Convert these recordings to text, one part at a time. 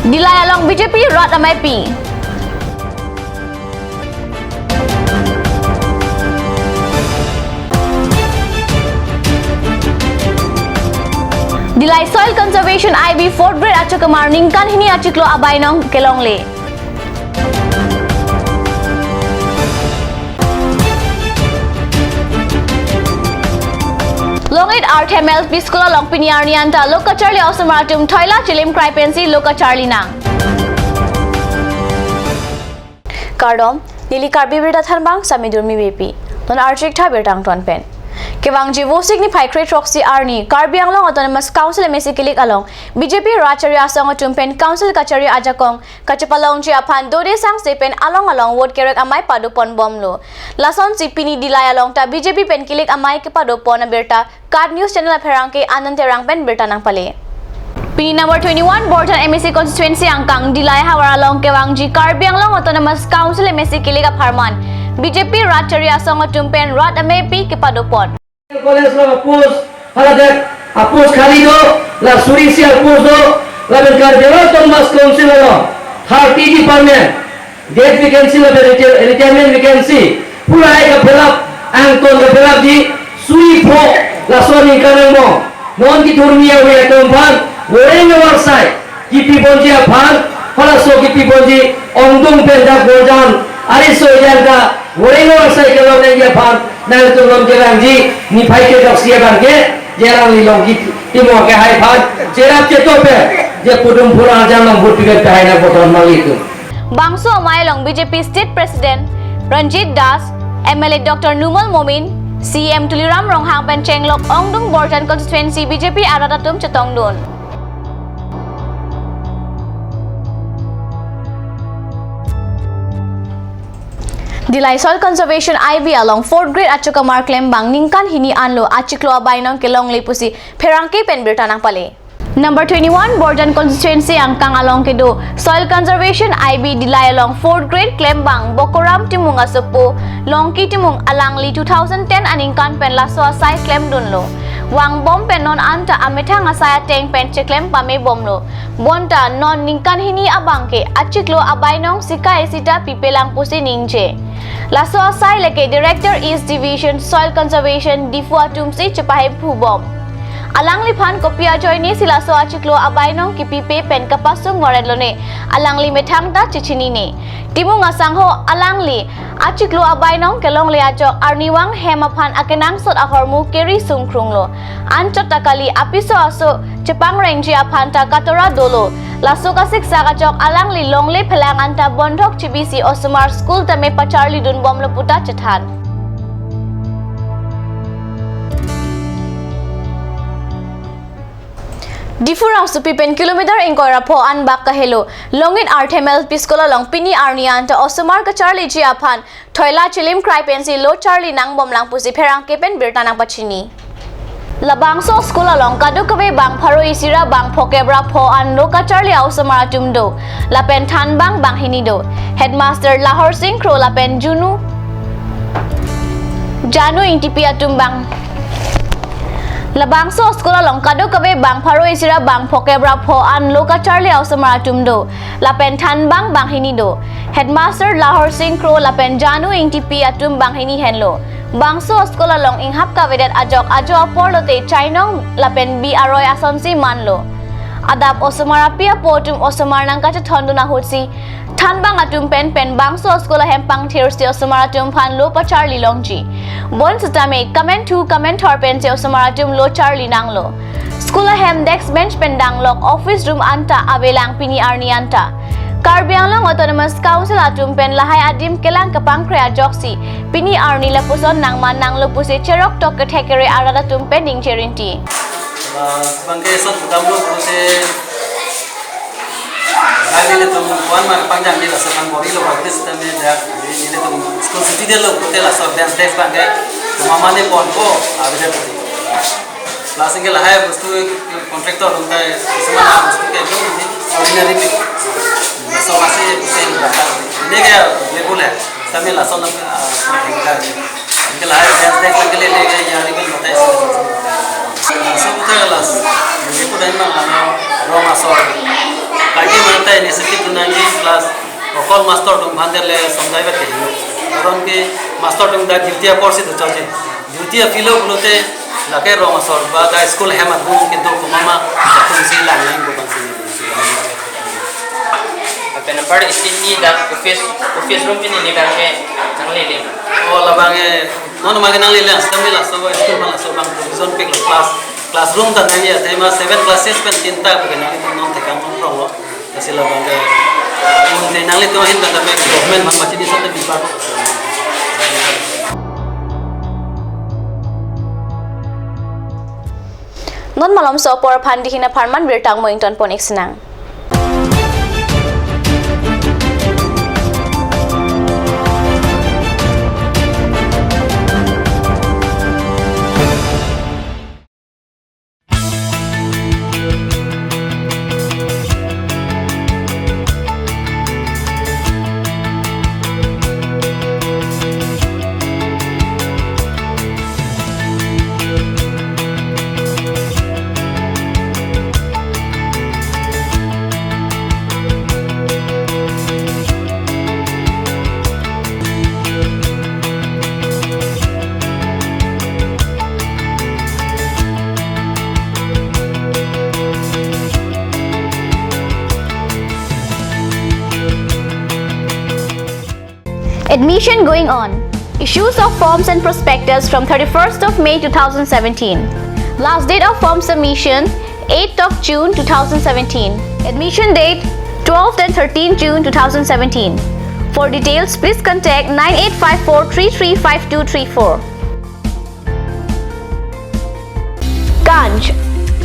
Dilay along BJP Rat MIP. Dilay Soil Conservation IB 4th grade Achakamar Ningkan hini achiklo abainong Kelongle. Longit RTML Piskola Long Piniarnianta Loka Charlie Osamatum Toila Chilim Cripensi Loka Charlie Nang Kardom Nili Karbi Birda Thanbang Samidurmi BP Ton Archik Tha Birtang Ton Pen Kewang Jivo Signify Crate Roxy Arni Karbi Anglong Autonomous Council Mesikilik Along BJP Rachari Asong Tumpen Council Kachari Ajakong Kachapalong Chiapan Dode Sang Sepen Along Word Kerek Amai Padupon Bomlo Lason Sipini Dilay Along Ta BJP Pen Kilik Amai Kepadupon Birta Card News Channel Perangke Ananterang Pen Birta Nang Pale Pini number 21 Borjan MSC Constituency Angkang Dilay Hawar Along Kewang Ji Karbi Anglong Autonomous Council Mesikilik Aparman BJP Rachari Asong Tumpen Rat MAP Kepadupon College la apus haladak apus khali do la surisi apus do la berkar jero Thomas Council lo Harti Department gate vacancy la retirement vacancy pura ai ka fill up angton ka fill up di sui pho la soni kanang mo non ki thurmiya we tompan woreng warsai kipi bonji aphan hala so kipi bonji ongdong penda gorjan ari so janga woreng warsai ke lo ne ya phan nang tu lom jerang ji ni phai ke dok sia bang ke jerang li long gi timo ke hai phan jerap che to pe je pudum pura jam long but ke hai na boton mali tu Bangso Mailong BJP State President Ranjit Das MLA Dr. Numal Momin CM Tuliram Ronghang Pen Chenglok Ongdung Borjan Constituency BJP Aradatum Chetongdun Dilay Soil Conservation IB along 4th grade Achakamar Klembang Ningkan hini anlo achiklo abainong Kelongle pusi Perangke Pen Birta Nang Pale Number 21 Borjan Constituency Angkang along Kedo Soil Conservation IB Dilay along 4th grade Klembang Bokoram Timung Asopo Longki Timung Alangli 2010 Aningkan Pen Laso Asai Klem Dunlo Wang bom pen non anta ametang asaya teng pen ceklem pame bomlo bonta non ningkan hini abangke achiklo abainong sikai sita pipelang pusi ningche Laso asai leke Director East Division Soil Conservation Difua Tumsi Cepahe Phubom Alangli phan kopia joini silaso achiklo abainong kipipe pen kapasung ngoredlone alangli methangta chichini ne timung asangho alangli achiklo abainong kelongle ajok arniwang hemaphan akenang sot ahormu keri sungkrunglo anchotakali apiso aso Jepang Range aphanta katora dolo laso kasik sagajok alangli longle phelang anta bondhok chibisi Osumar School tame pacharli dun bomlo puta chethan Difurang supipen kilometer ingkora po an bak kahelo longin RTML Piskola long pini arnian ta Osumar ka Charlie Jiaphan Toila Chilim Cripensi lo Charlie nang bomlang pusi perang kepen birta nang pachini Labangso skola long kadukabe bang pharoi sira bang phokebra pho an lo ka Charlie Osumar tumdo lapen than bang hinido Headmaster Lahor Singh Kro lapen Janu intipi atumbang Labangso skola long kadukabe bang pharoi sira bang phokebra pho an lo ka Charlie Osumar tumdo lapen than bang hinido Headmaster Lahor Singh Kro lapen Janu intipi atumbang hini henlo Bangso skola long inghap ka vedet ajok ajo porlote chainong lapen bi aroi asonsi manlo adap Osumar apia potum Osumar nang ka thonduna hutsi thanbang atum pen bangso skola hempang thirsti Osumar atum phan lo pa Charlie longji bon sitame comment to comment thor pen se Osumar atum lo Charlie nanglo skola hem desk bench pen danglok office room anta abelang pini arni anta Karbi Anglong Autonomous Council atum pen lahai adim kelang kapang krea joksi pini arni lapuson nang man nang lopusi cherok tok ketekere arada tumpen ning cherinti bangke sot damlo puse gale tum wan mar panjang ni rasa kan bori lo practice tame dak ni tum school city de lo pute la so dance text bangke mama ne pon ko avide class ke lahai vastu contractor hunda samana vastu ke ni ordinary pe so masih pusing bakal ini kayak level है समय लासों ना इनके live dance देख के लिए ले गए यार इनके बताए सब उधर लास ये को टाइम में हम रोमा सो काटी बनता initiative tu nanti plus okol master tung bhandel le samjai ba ke karon ke master tung da duty course tu chaje duty filo bulote lake roma sor ba da school hemat gung ke do ko mama tung si lang lang ko bang si Penempar istini dak office room ini kan ke nang lele. oh labange non ma kenang lele stamila so school mala so bang provision pe classroom ta nangi tema 7 classes pen tinta ko kenang non te kam non pro kasi labange un te nang le to hin ta me government man bachi di sa te bipa Non malom so por phandi hina pharman birtang moington pon eksinang. Admission going on. Issues of forms and prospectus from 31st of May 2017. Last date of form submission 8th of June 2017. Admission date 12th and 13th June 2017. For details, please contact 9854335234. Ganj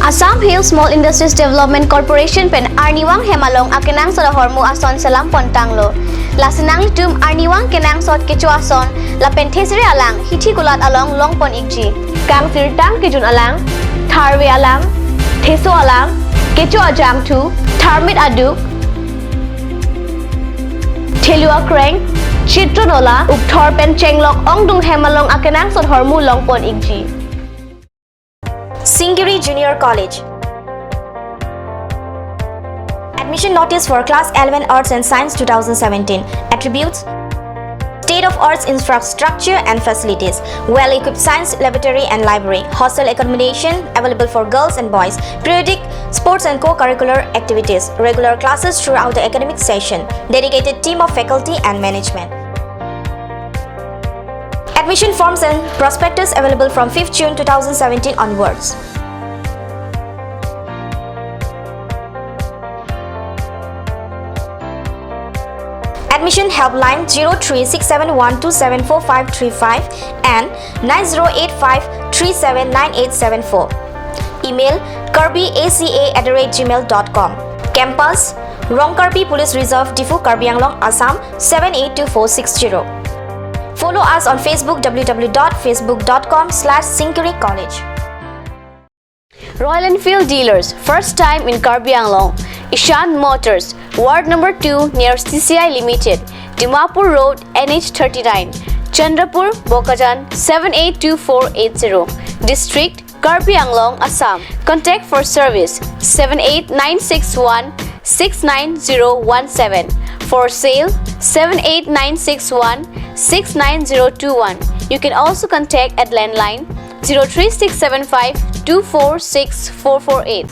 Assam Hill Small Industries Development Corporation pen Arniwang Hemalong akenang sa hormu ason salam pontanglo. Lasinang litum Arniwang kenang sot kecu ason la penthesire alang hithi kulat along longpon ikji. Kang tirtang kejun alang, tharwe alang, theso alang, kecu ajang tu, tharmit aduk, thelua kreng, chitronola, ukthor pen chenglok ongdung Hemalong akenang sot hormu longpon ikji. Singiri Junior College. Admission notice for Class 11 Arts and Science 2017. Attributes: state-of-art infrastructure and facilities, well-equipped science laboratory and library, hostel accommodation available for girls and boys, periodic sports and co-curricular activities, regular classes throughout the academic session, dedicated team of faculty and management. Admission forms and prospectus available from 5th June 2017 onwards. Admission helpline 036712745535 and 9085379874. Email kirby.aca@gmail.com. Campus Rongkarbi Police Reserve Difu Karbi Anglong Assam 782460. Follow us on Facebook www.facebook.com/Singiri College. Royal Enfield dealers, first time in Karbi Anglong. Ishan Motors, Ward number 2 near CCI Limited, Dimapur Road, NH39, Chandrapur, Bokajan 782480. District, Karbi Anglong, Assam. Contact for service 78961-69017. For sale 78961-69021. You can also contact at landline 03675-246448.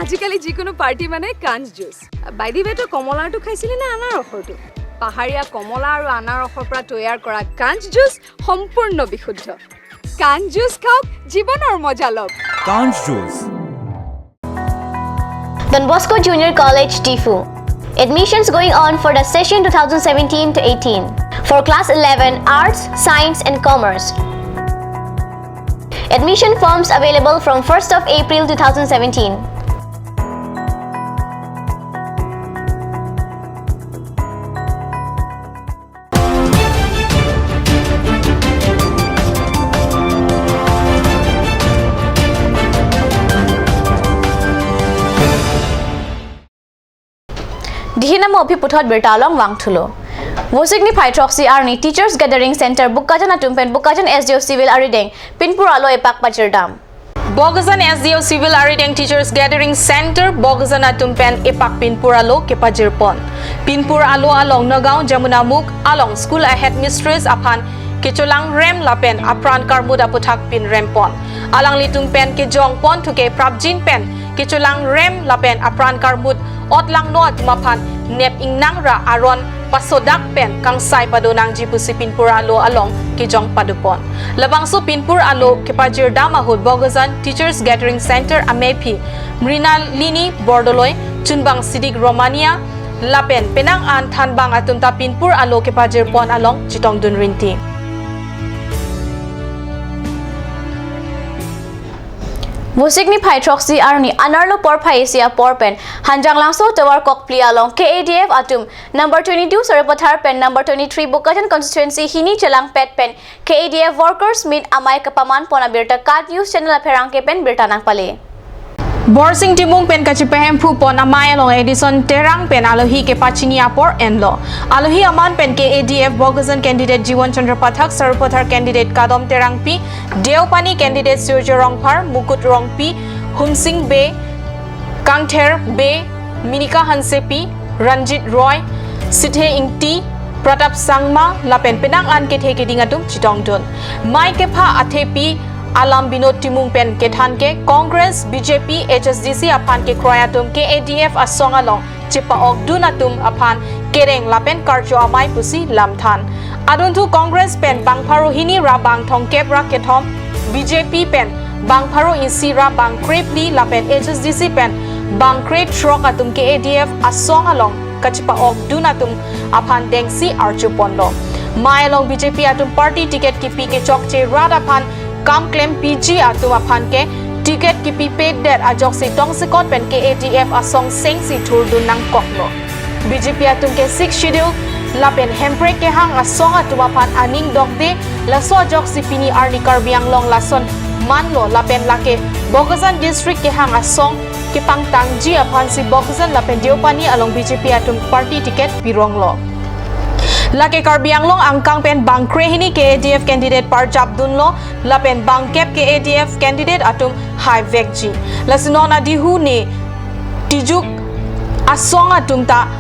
আজিকালি যিকোনো পাৰ্টি মানে কাঞ্চ juice by the ৱে তই কমলাটো খাইছিলি না আনাৰসৰটো পাহাৰীয়া কমলা আৰু আনাৰসৰ পৰা তৈয়াৰ কৰা কাঞ্চ জুচ সম্পূৰ্ণ বিশুদ্ধ কাঞ্চ জুচ খাওক জীৱনৰ মজা লওক Conch Juice. Don Bosco Junior College, Tifu. Admissions going on for the session 2017 to 18 for class 11 Arts, Science and Commerce. Admission forms available from 1st of April 2017. Dihinamo Piputot Bertalong Wangtulo. Wosigni Pytroxy Arni Teachers Gathering Center Bukajan Atumpen Bukajan SDO Civil Arideng Pinpur Alo Epak Pachirdam. Bogazan SDO Civil Arideng Teachers Gathering Center Bogazan Atumpen Epak Pinpur Alo Kepajirpon. Pinpur Alo along Nagaon Jamunamuk along School Ahead Mistress Apan Kichulang Rem Lapen Apran Karmuda Putak Pin Rempon. Alang Litumpen Kijong Pon Tuke Prabjin Pen Kichulang Rem Lapen Apran Karmud Otlang Noat Mapan Nep Ingnangra Aron Pasodak Pen Kang Sai Padonang Jipusi Pinpur Alo along Kijong Padupon. Labangso Pinpur Alo Kepajir Damahud Bogazan Teachers Gathering Center Amepi Mrina Lini Bordoloy Chunbang Sidik Romania Lapen Penang An Thanbang Atunta Pinpur Alo Kepajir Pon along Chitong Dunrinti. Wosigni Pytroxy Arni Anarlo Por Paisia Porpen Hanjang Langso Tower Kokpli along KADF Atum number 22 Sarapathar Pen number 23 Bukajan Constituency Hini Chelang Pet Pen KADF Workers Meet Amay Kapaman Pona Birta Kat News Channel Perangke Pen Birta Nangpale. Borsing Timung Pen Kachipehem Pu Pon Amay along Edison Terang Pen Alohi ke Pachinia Por Enlo. Alohi Aman Pen KADF Bogazan Candidate Jiwan Chandra Pathak Sarapathar Candidate Kadom Terang Pi Deopani Candidate Surjo Rongpar Mukut Rongpi Humsing Bay Kangther Bay Minika Hansepi Ranjit Roy Sithe Ingti Pratap Sangma Lapen Penang An Kethe Kedingatum Chitongdon Mai Kepa Athepi Alam Binod Timung Pen Kethanke Congress BJP HSDC Apan ke Kroyatum KADF Asong along Chipa Ok Dunatum Apan Kereng Lapen Karjo Amai Pusi Lamthan Aduntu Congress Pen Bangpharu Hini Rabang Thongkep Rakethom BJP Pen Bangpharu Insira Bang Krepli Lapen HSDC Pen Bang Kret Shrok Atum KADF Asong along Kachipa Ok Dunatum Apan Dengsi Archupondo Mai along BJP Atum Party Ticket Kipi ke Chokche Radapan Kam claim PG Atum Apan ke Ticket Kipi paid that Ajok si Tong Sikot Pen KADF Asong Seng si Turdun Nang Koklo BJP Atum ke 6 schedule Lapen Hempre ke hang Asong Atum Apan Aning Dokde Laso Ajok si Pini Arni Karbiang Long Lason Manlo Lapen Lake Bogazan District ke hang Asong ke Pangtangji Apan si Bogazan Lapen Deopani along BJP Atum Party Ticket Pironglo Lake Karbianglong angkang pen bangkre hini KADF candidate Parjab Dunlo lapen bangkep KADF candidate atum Hai Vekji lasinona dihu ne tijuk asong atum ta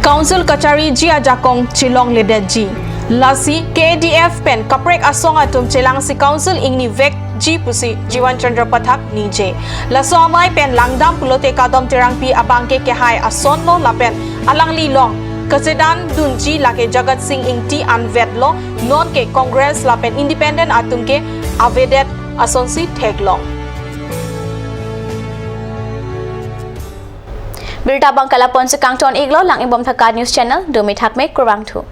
council kachari ji ajakong chilong ledaji lasi KADF pen kaprek asong atum chelang si council ingni vek ji pusi Jiwan Chandra Pathak nije laso amai pen langdam pulote kadom terang pi abangke ke hai ason lo lapen alang li long Kasedan Dunji lake Jagat Singh Ingti Anvedlo non ke Congress lapen independent atum ke Avedet Asonsi Theglong. Birta Bangkala Ponse Kangton Iglo lang ibom Thakad News Channel Domi Thakme Kurang Thu.